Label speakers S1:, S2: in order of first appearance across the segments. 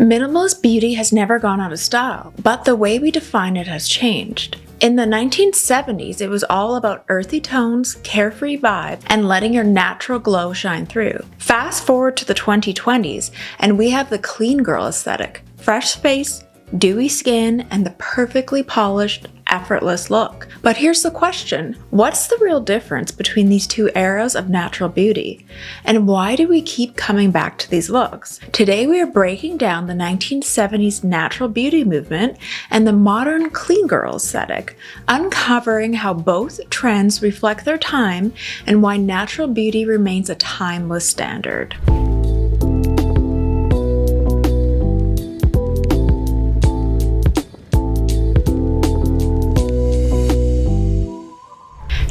S1: Minimalist beauty has never gone out of style, but the way we define it has changed. In the 1970s, it was all about earthy tones, carefree vibe, and letting your natural glow shine through. Fast forward to the 2020s, and we have the clean girl aesthetic. Fresh face, dewy skin, and the perfectly polished, effortless look. But here's the question: what's the real difference between these two eras of natural beauty? And why do we keep coming back to these looks? Today we are breaking down the 1970s natural beauty movement and the modern clean girl aesthetic, uncovering how both trends reflect their time and why natural beauty remains a timeless standard.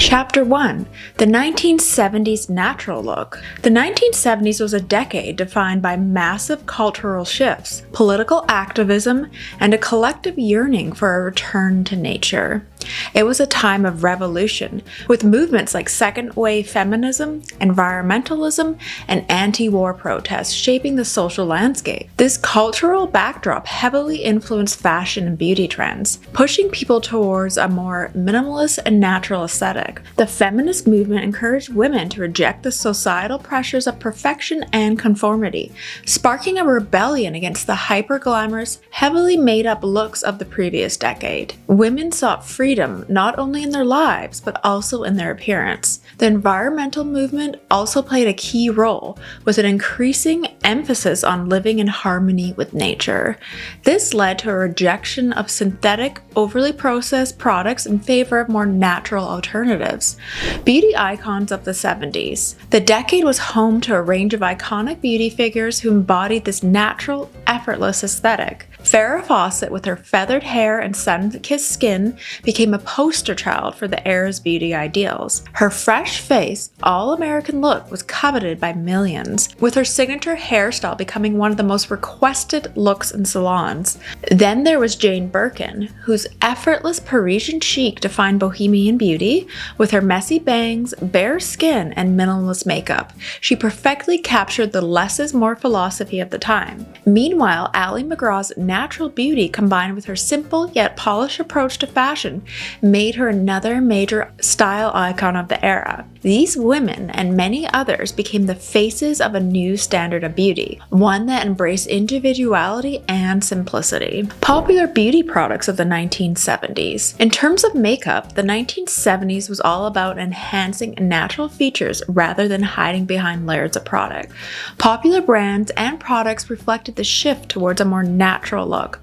S1: Chapter 1. The 1970s Natural Look. The 1970s was a decade defined by massive cultural shifts, political activism, and a collective yearning for a return to nature. It was a time of revolution, with movements like second wave feminism, environmentalism, and anti-war protests shaping the social landscape. This cultural backdrop heavily influenced fashion and beauty trends, pushing people towards a more minimalist and natural aesthetic. The feminist movement encouraged women to reject the societal pressures of perfection and conformity, sparking a rebellion against the hyper-glamorous, heavily made-up looks of the previous decade. Women sought freedom not only in their lives, but also in their appearance. The environmental movement also played a key role, with an increasing emphasis on living in harmony with nature. This led to a rejection of synthetic, overly processed products in favor of more natural alternatives. Beauty icons of the 70s. The decade was home to a range of iconic beauty figures who embodied this natural, effortless aesthetic. Farrah Fawcett, with her feathered hair and sun-kissed skin, became a poster child for the era's beauty ideals. Her fresh face, all-American look was coveted by millions, with her signature hairstyle becoming one of the most requested looks in salons. Then there was Jane Birkin, whose effortless Parisian chic defined bohemian beauty. With her messy bangs, bare skin, and minimalist makeup, she perfectly captured the less is more philosophy of the time. Meanwhile, Ali MacGraw's natural beauty, combined with her simple yet polished approach to fashion, made her another major style icon of the era. These women and many others became the faces of a new standard of beauty, one that embraced individuality and simplicity. Popular beauty products of the 1970s. In terms of makeup, the 1970s was all about enhancing natural features rather than hiding behind layers of product. Popular brands and products reflected the shift towards a more natural look.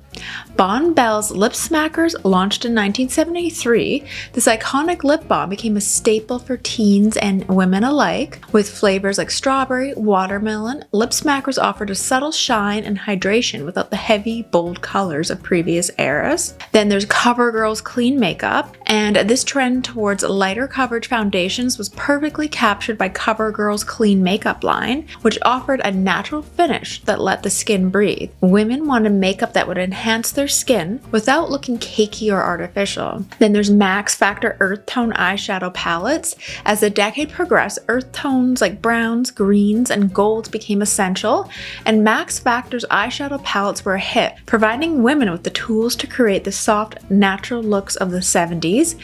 S1: Bon Bell's Lip Smackers launched in 1973. This iconic lip balm became a staple for teens and women alike. With flavors like strawberry, watermelon, Lip Smackers offered a subtle shine and hydration without the heavy, bold colors of previous eras. Then there's CoverGirl's clean makeup, and this trend towards lighter coverage foundations was perfectly captured by CoverGirl's clean makeup line, which offered a natural finish that let the skin breathe. Women wanted makeup that would enhance their skin without looking cakey or artificial. Then there's Max Factor Earth Tone eyeshadow palettes. As the decade progressed, earth tones like browns, greens, and golds became essential, and Max Factor's eyeshadow palettes were a hit, providing women with the tools to create the soft, natural looks of the 70s.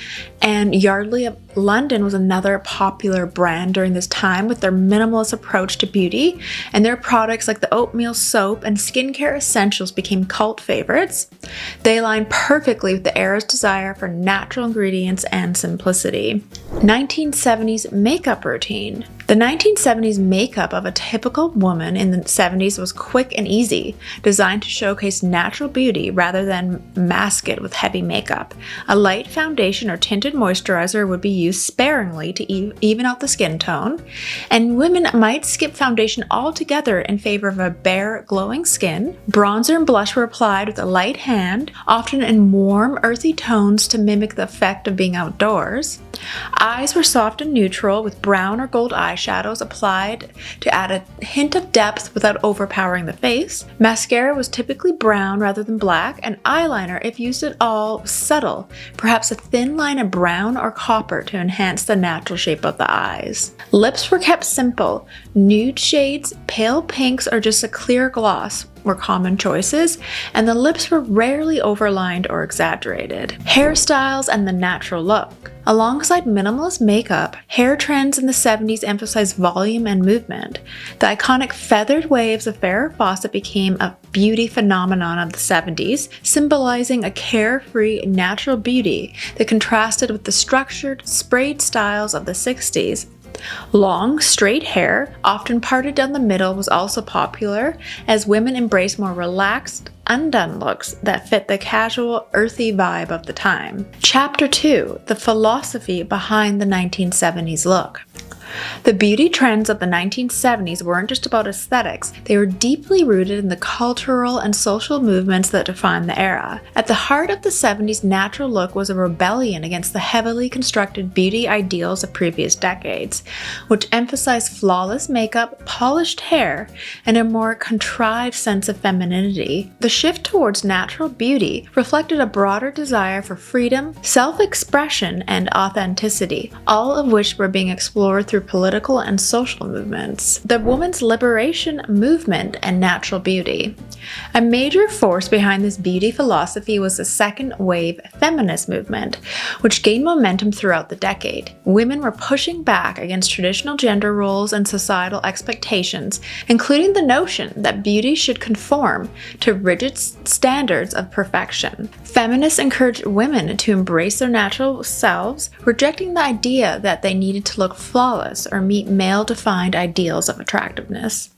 S1: And Yardley of London was another popular brand during this time with their minimalist approach to beauty, and their products like the oatmeal soap and skincare essentials became cult favorites. They align perfectly with the era's desire for natural ingredients and simplicity. 1970s makeup routine. The 1970s makeup of a typical woman in the 70s was quick and easy, designed to showcase natural beauty rather than mask it with heavy makeup. A light foundation or tinted moisturizer would be used sparingly to even out the skin tone, and women might skip foundation altogether in favor of a bare, glowing skin. Bronzer and blush were applied with a light hand, often in warm, earthy tones to mimic the effect of being outdoors. Eyes were soft and neutral, with brown or gold eyeshadows applied to add a hint of depth without overpowering the face. Mascara was typically brown rather than black, and eyeliner, if used at all, was subtle, perhaps a thin line of brown or copper to enhance the natural shape of the eyes. Lips were kept simple, nude shades, pale pinks, or just a clear gloss, were common choices, and the lips were rarely overlined or exaggerated. Hairstyles and the natural look. Alongside minimalist makeup, hair trends in the 70s emphasized volume and movement. The iconic feathered waves of Farrah Fawcett became a beauty phenomenon of the 70s, symbolizing a carefree, natural beauty that contrasted with the structured, sprayed styles of the 60s. Long, straight hair, often parted down the middle, was also popular, as women embraced more relaxed, undone looks that fit the casual, earthy vibe of the time. Chapter 2: The philosophy behind the 1970s look. The beauty trends of the 1970s weren't just about aesthetics, they were deeply rooted in the cultural and social movements that defined the era. At the heart of the 70s natural look was a rebellion against the heavily constructed beauty ideals of previous decades, which emphasized flawless makeup, polished hair, and a more contrived sense of femininity. The shift towards natural beauty reflected a broader desire for freedom, self-expression, and authenticity, all of which were being explored through political and social movements. The women's liberation movement and natural beauty. A major force behind this beauty philosophy was the second wave feminist movement, which gained momentum throughout the decade. Women were pushing back against traditional gender roles and societal expectations, including the notion that beauty should conform to rigid standards of perfection. Feminists encouraged women to embrace their natural selves, rejecting the idea that they needed to look flawless or meet male-defined ideals of attractiveness.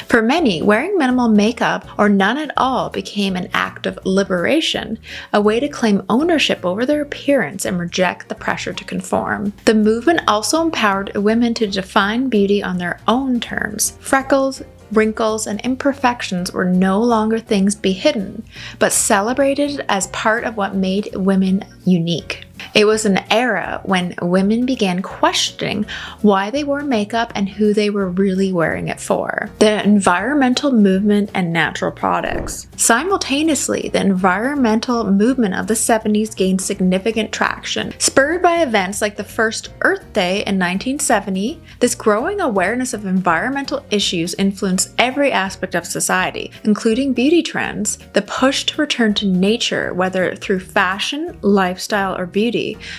S1: For many, wearing minimal makeup or none at all became an act of liberation, a way to claim ownership over their appearance and reject the pressure to conform. The movement also empowered women to define beauty on their own terms. Freckles, wrinkles, and imperfections were no longer things to be hidden, but celebrated as part of what made women unique. It was an era when women began questioning why they wore makeup and who they were really wearing it for. The environmental movement and natural products. Simultaneously, the environmental movement of the 70s gained significant traction. Spurred by events like the first Earth Day in 1970, this growing awareness of environmental issues influenced every aspect of society, including beauty trends. The push to return to nature, whether through fashion, lifestyle, or beauty,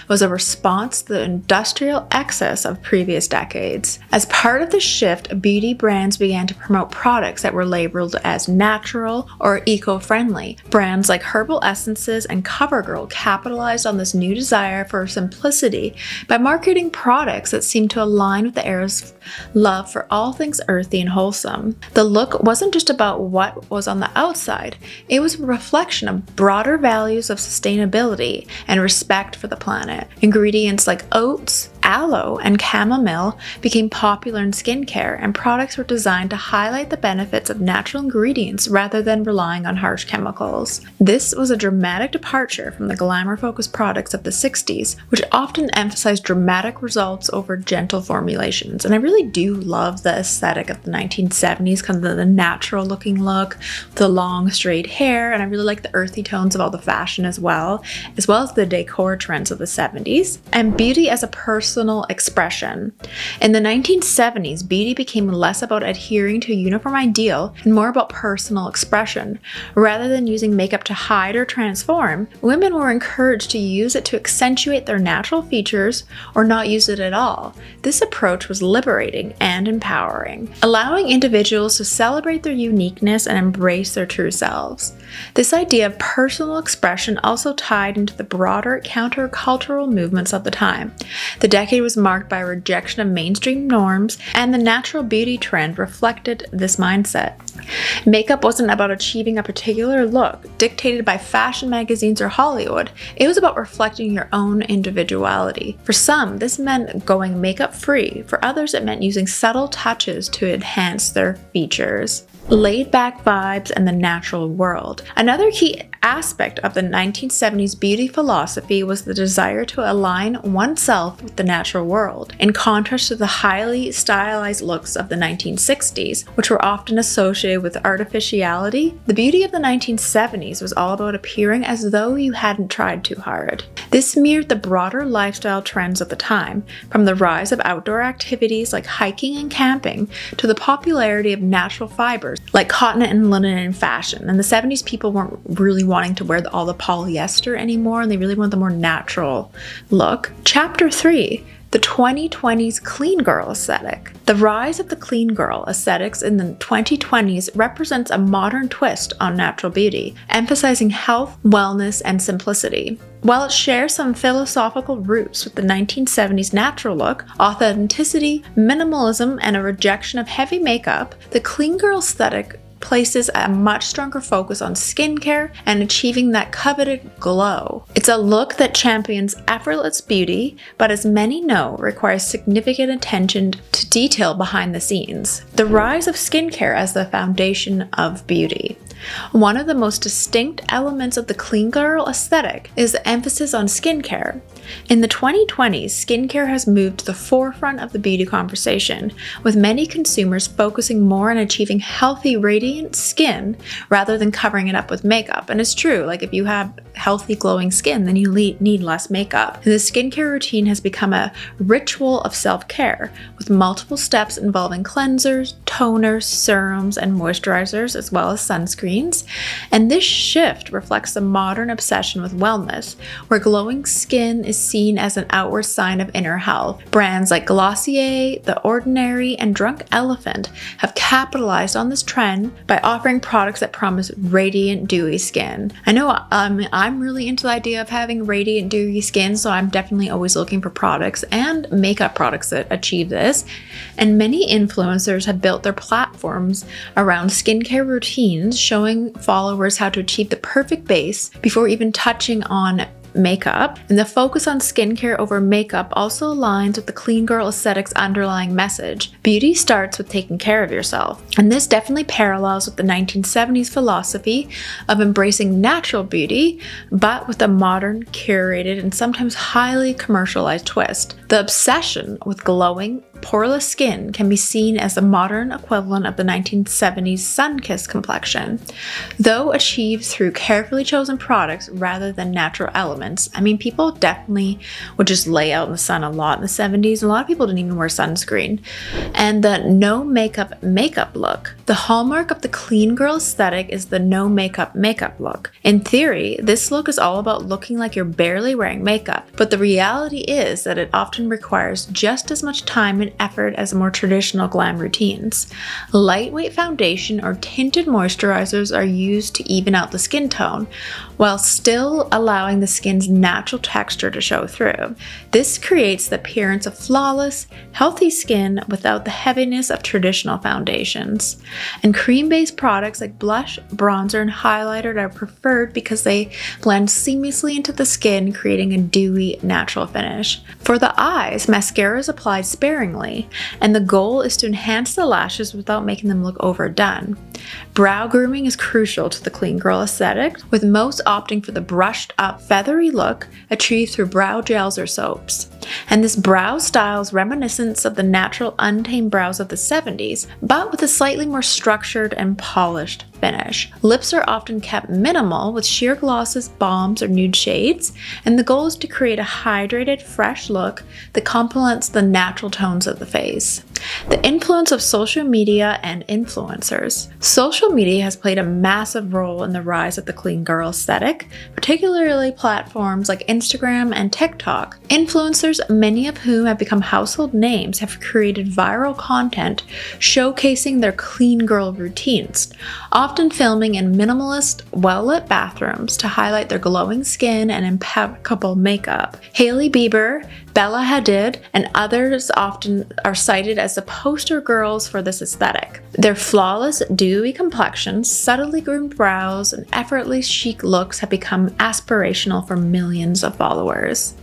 S1: was a response to the industrial excess of previous decades. As part of the shift, beauty brands began to promote products that were labeled as natural or eco-friendly. Brands like Herbal Essences and CoverGirl capitalized on this new desire for simplicity by marketing products that seemed to align with the era's love for all things earthy and wholesome. The look wasn't just about what was on the outside, it was a reflection of broader values of sustainability and respect for the planet. Ingredients like oats, aloe, and chamomile became popular in skincare, and products were designed to highlight the benefits of natural ingredients rather than relying on harsh chemicals. This was a dramatic departure from the glamour-focused products of the 60s, which often emphasized dramatic results over gentle formulations. And I really do love the aesthetic of the 1970s, kind of the natural-looking look, the long, straight hair, and I really like the earthy tones of all the fashion as well as the decor trends of the 70s, and beauty as a personal expression. In the 1970s, beauty became less about adhering to a uniform ideal and more about personal expression. Rather than using makeup to hide or transform, women were encouraged to use it to accentuate their natural features or not use it at all. This approach was liberating and empowering, allowing individuals to celebrate their uniqueness and embrace their true selves. This idea of personal expression also tied into the broader countercultural movements of the time. The decade was marked by a rejection of mainstream norms, and the natural beauty trend reflected this mindset. Makeup wasn't about achieving a particular look dictated by fashion magazines or Hollywood. It was about reflecting your own individuality. For some, this meant going makeup-free. For others, it meant using subtle touches to enhance their features. Laid-back vibes and the natural world. Another key aspect of the 1970s beauty philosophy was the desire to align oneself with the natural world, in contrast to the highly stylized looks of the 1960s, which were often associated with artificiality. The beauty of the 1970s was all about appearing as though you hadn't tried too hard. This mirrored the broader lifestyle trends of the time, from the rise of outdoor activities like hiking and camping to the popularity of natural fibers fibers, like cotton and linen in fashion. In the 70s, people weren't really wanting to wear all the polyester anymore, and they really wanted the more natural look. Chapter 3. The 2020s clean girl aesthetic. The rise of the clean girl aesthetics in the 2020s represents a modern twist on natural beauty, emphasizing health, wellness, and simplicity. While it shares some philosophical roots with the 1970s natural look, authenticity, minimalism, and a rejection of heavy makeup, the clean girl aesthetic places a much stronger focus on skincare and achieving that coveted glow. It's a look that champions effortless beauty, but as many know, requires significant attention to detail behind the scenes. The rise of skincare as the foundation of beauty. One of the most distinct elements of the clean girl aesthetic is the emphasis on skincare. In the 2020s, skincare has moved to the forefront of the beauty conversation, with many consumers focusing more on achieving healthy, radiant skin rather than covering it up with makeup. And it's true, like if you have healthy, glowing skin, then you need less makeup. And the skincare routine has become a ritual of self-care, with multiple steps involving cleansers, toners, serums, and moisturizers, as well as sunscreens. And this shift reflects the modern obsession with wellness, where glowing skin is seen as an outward sign of inner health. Brands like Glossier, The Ordinary, and Drunk Elephant have capitalized on this trend by offering products that promise radiant, dewy skin. I know I'm really into the idea of having radiant, dewy skin, so I'm definitely always looking for products and makeup products that achieve this. And many influencers have built their platforms around skincare routines, showing followers how to achieve the perfect base before even touching on makeup. And the focus on skincare over makeup also aligns with the clean girl aesthetic's underlying message. Beauty starts with taking care of yourself. And this definitely parallels with the 1970s philosophy of embracing natural beauty, but with a modern, curated, and sometimes highly commercialized twist. The obsession with glowing, poreless skin can be seen as the modern equivalent of the 1970s sun-kissed complexion, though achieved through carefully chosen products rather than natural elements. I mean, people definitely would just lay out in the sun a lot in the 70s. A lot of people didn't even wear sunscreen. And the no makeup look. The hallmark of the clean girl aesthetic is the no makeup look. In theory, this look is all about looking like you're barely wearing makeup, but the reality is that it often requires just as much time and effort as more traditional glam routines. Lightweight foundation or tinted moisturizers are used to even out the skin tone, while still allowing the skin's natural texture to show through. This creates the appearance of flawless, healthy skin without the heaviness of traditional foundations. And cream-based products like blush, bronzer, and highlighter are preferred because they blend seamlessly into the skin, creating a dewy, natural finish. For the eyes, mascara is applied sparingly, and the goal is to enhance the lashes without making them look overdone. Brow grooming is crucial to the clean girl aesthetic, with most opting for the brushed up, feathery look achieved through brow gels or soaps. And this brow style is reminiscent of the natural untamed brows of the 70s, but with a slightly more structured and polished finish. Lips are often kept minimal with sheer glosses, balms, or nude shades, and the goal is to create a hydrated, fresh look that complements the natural tones of the face. The influence of social media and influencers. Social media has played a massive role in the rise of the clean girl aesthetic, particularly platforms like Instagram and TikTok. Influencers, many of whom have become household names, have created viral content showcasing their clean girl routines, often filming in minimalist, well-lit bathrooms to highlight their glowing skin and impeccable makeup. Hailey Bieber, Bella Hadid, and others often are cited as the poster girls for this aesthetic. Their flawless, dewy complexions, subtly groomed brows, and effortless chic looks have become aspirational for millions of followers.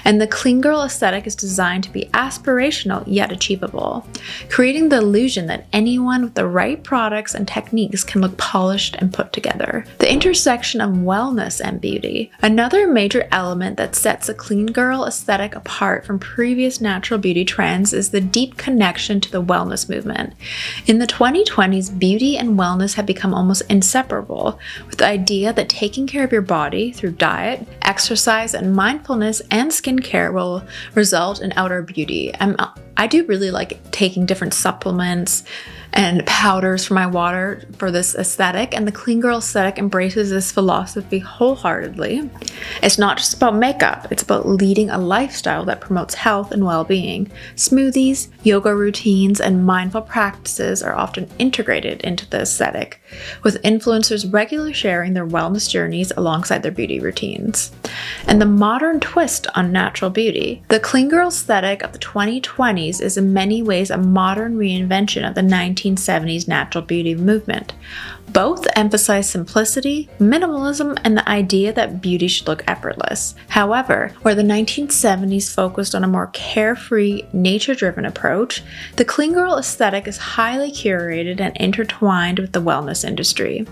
S1: And the clean girl aesthetic is designed to be aspirational yet achievable, creating the illusion that anyone with the right products and techniques can look polished and put together. The intersection of wellness and beauty. Another major element that sets the clean girl aesthetic apart from previous natural beauty trends is the deep connection to the wellness movement. In the 2020s, beauty and wellness have become almost inseparable, with the idea that taking care of your body through diet, exercise, and mindfulness and skincare will result in outer beauty. I do really like taking different supplements and powders for my water for this aesthetic, and the clean girl aesthetic embraces this philosophy wholeheartedly. It's not just about makeup, it's about leading a lifestyle that promotes health and well-being. Smoothies, yoga routines, and mindful practices are often integrated into the aesthetic, with influencers regularly sharing their wellness journeys alongside their beauty routines. And the modern twist on natural beauty. The clean girl aesthetic of the 2020s is in many ways a modern reinvention of the 1970s natural beauty movement. Both emphasize simplicity, minimalism, and the idea that beauty should look effortless. However, where the 1970s focused on a more carefree, nature-driven approach, the clean girl aesthetic is highly curated and intertwined with the wellness industry.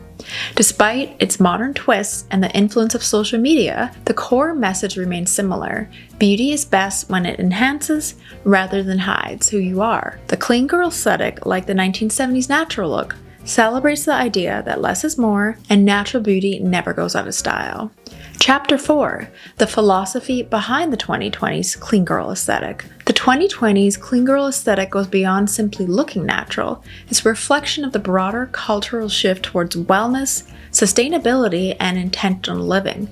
S1: Despite its modern twists and the influence of social media, the core message remains similar. Beauty is best when it enhances rather than hides who you are. The clean girl aesthetic, like the 1970s natural look, celebrates the idea that less is more and natural beauty never goes out of style. Chapter 4. The philosophy behind the 2020s clean girl aesthetic. The 2020s clean girl aesthetic goes beyond simply looking natural. It's a reflection of the broader cultural shift towards wellness, sustainability, and intentional living.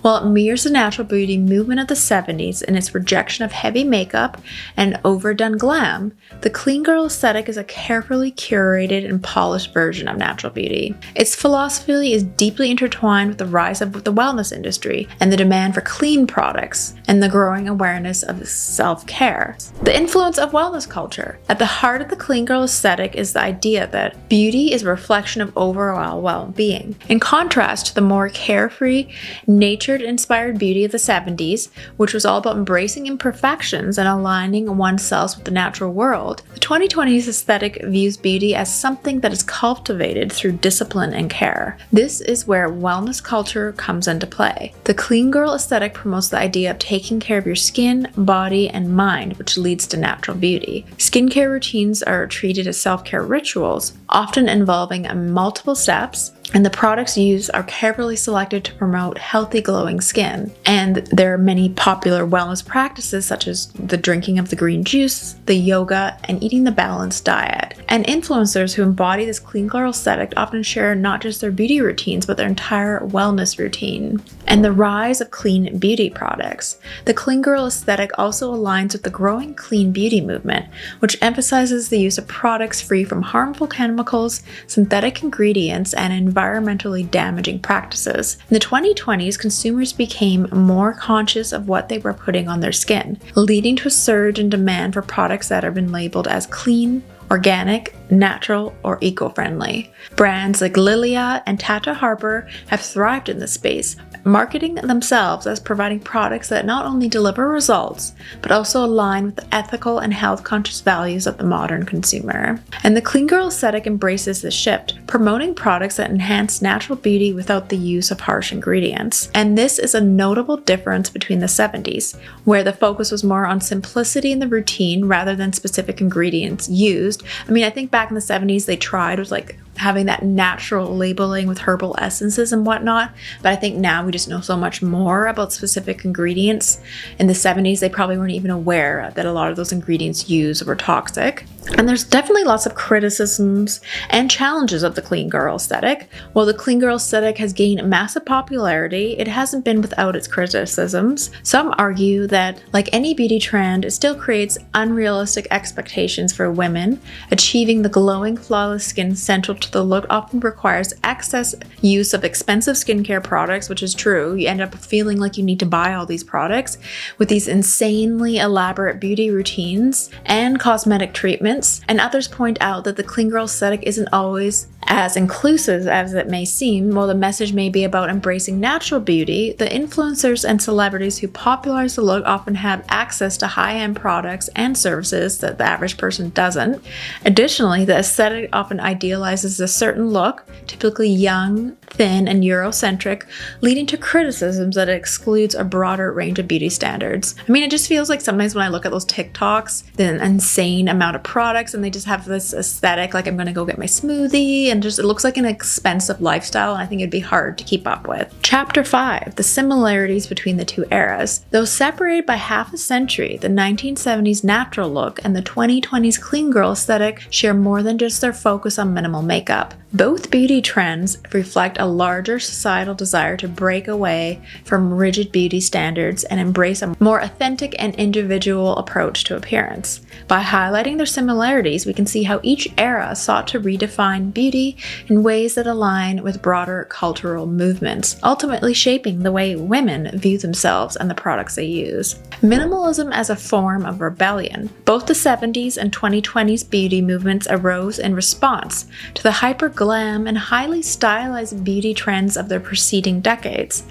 S1: While it mirrors the natural beauty movement of the 70s in its rejection of heavy makeup and overdone glam, the clean girl aesthetic is a carefully curated and polished version of natural beauty. Its philosophy is deeply intertwined with the rise of the wellness industry and the demand for clean products and the growing awareness of self-care. The influence of wellness culture. At the heart of the clean girl aesthetic is the idea that beauty is a reflection of overall well-being. In contrast to the more carefree, nature-inspired beauty of the 70s, which was all about embracing imperfections and aligning oneself with the natural world, the 2020s aesthetic views beauty as something that is cultivated through discipline and care. This is where wellness culture comes into play. The clean girl aesthetic promotes the idea of taking care of your skin, body, and mind, which leads to natural beauty. Skincare routines are treated as self-care rituals, often involving multiple steps, and the products used are carefully selected to promote healthy, glowing skin. And there are many popular wellness practices such as the drinking of the green juice, the yoga, and eating the balanced diet. And influencers who embody this clean girl aesthetic often share not just their beauty routines, but their entire wellness routine. And the rise of clean beauty products. The clean girl aesthetic also aligns with the growing clean beauty movement, which emphasizes the use of products free from harmful chemicals, synthetic ingredients, and environmentally damaging practices. In the 2020s, consumers became more conscious of what they were putting on their skin, leading to a surge in demand for products that have been labeled as clean, organic, natural, or eco-friendly. Brands like Lilia and Tata Harper have thrived in this space, marketing themselves as providing products that not only deliver results, but also align with the ethical and health-conscious values of the modern consumer. And the clean girl aesthetic embraces this shift, promoting products that enhance natural beauty without the use of harsh ingredients. And this is a notable difference between the 70s, where the focus was more on simplicity in the routine rather than specific ingredients used. I mean, I think back in the 70s, they tried with like having that natural labeling with herbal essences and whatnot. But I think now we just know so much more about specific ingredients. In the 70s, they probably weren't even aware that a lot of those ingredients used were toxic. And there's definitely lots of criticisms and challenges of the clean girl aesthetic. While the clean girl aesthetic has gained massive popularity, it hasn't been without its criticisms. Some argue that, like any beauty trend, it still creates unrealistic expectations for women. Achieving the glowing, flawless skin central to the look often requires excess use of expensive skincare products, which is true. You end up feeling like you need to buy all these products with these insanely elaborate beauty routines and cosmetic treatments. And others point out that the clean girl aesthetic isn't always as inclusive as it may seem. While the message may be about embracing natural beauty, the influencers and celebrities who popularize the look often have access to high-end products and services that the average person doesn't. Additionally, the aesthetic often idealizes a certain look, typically young, thin, and Eurocentric, leading to criticisms that it excludes a broader range of beauty standards. I mean, it just feels like sometimes when I look at those TikToks, the insane amount of products, and they just have this aesthetic, like I'm gonna go get my smoothie, and and just it looks like an expensive lifestyle, and I think it'd be hard to keep up with. Chapter 5. The similarities between the two eras. Though separated by half a century, the 1970s natural look and the 2020s clean girl aesthetic share more than just their focus on minimal makeup. Both beauty trends reflect a larger societal desire to break away from rigid beauty standards and embrace a more authentic and individual approach to appearance. By highlighting their similarities, we can see how each era sought to redefine beauty in ways that align with broader cultural movements, ultimately shaping the way women view themselves and the products they use. Minimalism as a form of rebellion. Both the 70s and 2020s beauty movements arose in response to the hyper-glam and highly stylized beauty trends of their preceding decades.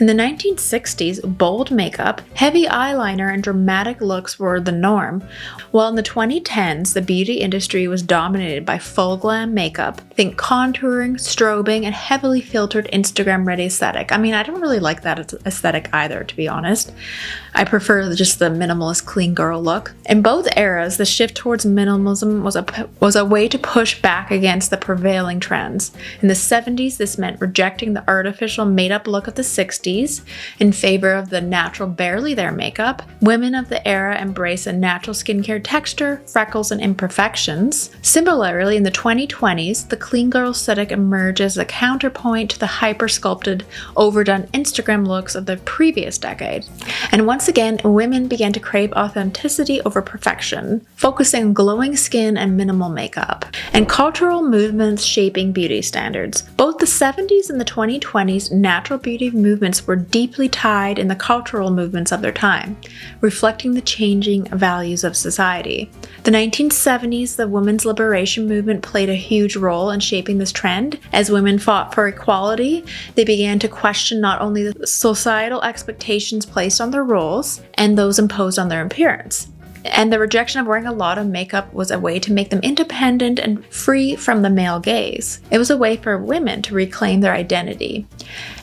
S1: In the 1960s, bold makeup, heavy eyeliner, and dramatic looks were the norm, while in the 2010s, the beauty industry was dominated by full glam makeup, think contouring, strobing, and heavily filtered Instagram-ready aesthetic. I mean, I don't really like that aesthetic either, to be honest. I prefer just the minimalist clean girl look. In both eras, the shift towards minimalism was a way to push back against the prevailing trends. In the 70s, this meant rejecting the artificial made-up look of the 60s in favor of the natural, barely there makeup. Women of the era embraced a natural skincare texture, freckles, and imperfections. Similarly, in the 2020s, the clean girl aesthetic emerged as a counterpoint to the hyper-sculpted, overdone Instagram looks of the previous decade. And once again, women began to crave authenticity over perfection, focusing on glowing skin and minimal makeup. And cultural movements shaping beauty standards. Both the 70s and the 2020s natural beauty movements were deeply tied in the cultural movements of their time, reflecting the changing values of society. The 1970s, the women's liberation movement played a huge role in shaping this trend. As women fought for equality, they began to question not only the societal expectations placed on their roles and those imposed on their appearance. And the rejection of wearing a lot of makeup was a way to make them independent and free from the male gaze. It was a way for women to reclaim their identity.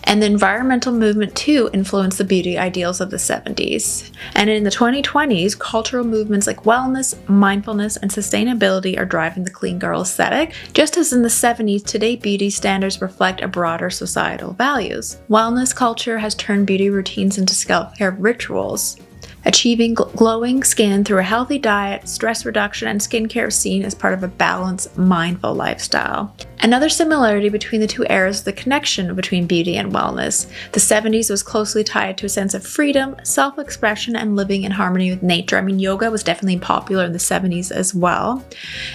S1: And the environmental movement too influenced the beauty ideals of the 70s. And in the 2020s, cultural movements like wellness, mindfulness, and sustainability are driving the clean girl aesthetic. Just as in the 70s, today beauty standards reflect a broader societal values. Wellness culture has turned beauty routines into self-care rituals. Achieving glowing skin through a healthy diet, stress reduction, and skincare is seen as part of a balanced, mindful lifestyle. Another similarity between the two eras is the connection between beauty and wellness. The 70s was closely tied to a sense of freedom, self-expression, and living in harmony with nature. I mean, yoga was definitely popular in the 70s as well.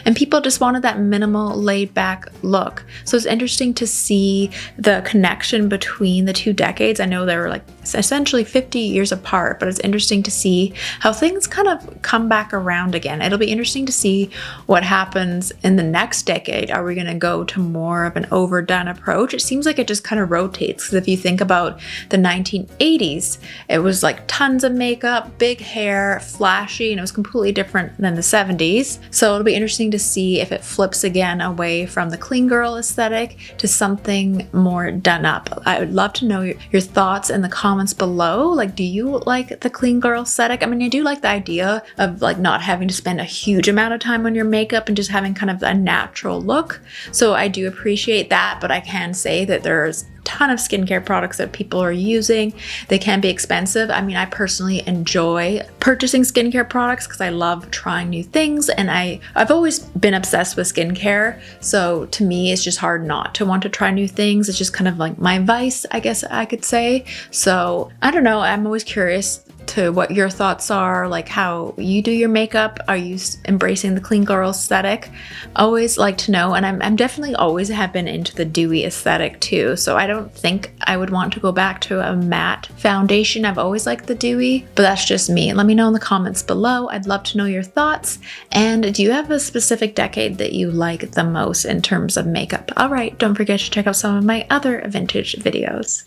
S1: And people just wanted that minimal, laid-back look. So it's interesting to see the connection between the two decades. I know they were like essentially 50 years apart, but it's interesting to see how things kind of come back around again. It'll be interesting to see what happens in the next decade. Are we going to go to more of an overdone approach? It seems like it just kind of rotates, because if you think about the 1980s, it was like tons of makeup, big hair, flashy, and it was completely different than the 70s. So it'll be interesting to see if it flips again away from the clean girl aesthetic to something more done up. I would love to know your thoughts in the comments below. Like, do you like the clean girl aesthetic? I mean, I do like the idea of like not having to spend a huge amount of time on your makeup and just having kind of a natural look. So I do appreciate that, but I can say that there's a ton of skincare products that people are using. They can be expensive. I mean, I personally enjoy purchasing skincare products because I love trying new things, and I've always been obsessed with skincare. So to me, it's just hard not to want to try new things. It's just kind of like my vice, I guess I could say. So I don't know. I'm always curious to what your thoughts are, like how you do your makeup. Are you embracing the clean girl aesthetic? Always like to know. And I'm definitely always have been into the dewy aesthetic too. So I don't think I would want to go back to a matte foundation. I've always liked the dewy, but that's just me. Let me know in the comments below. I'd love to know your thoughts. And do you have a specific decade that you like the most in terms of makeup? All right, don't forget to check out some of my other vintage videos.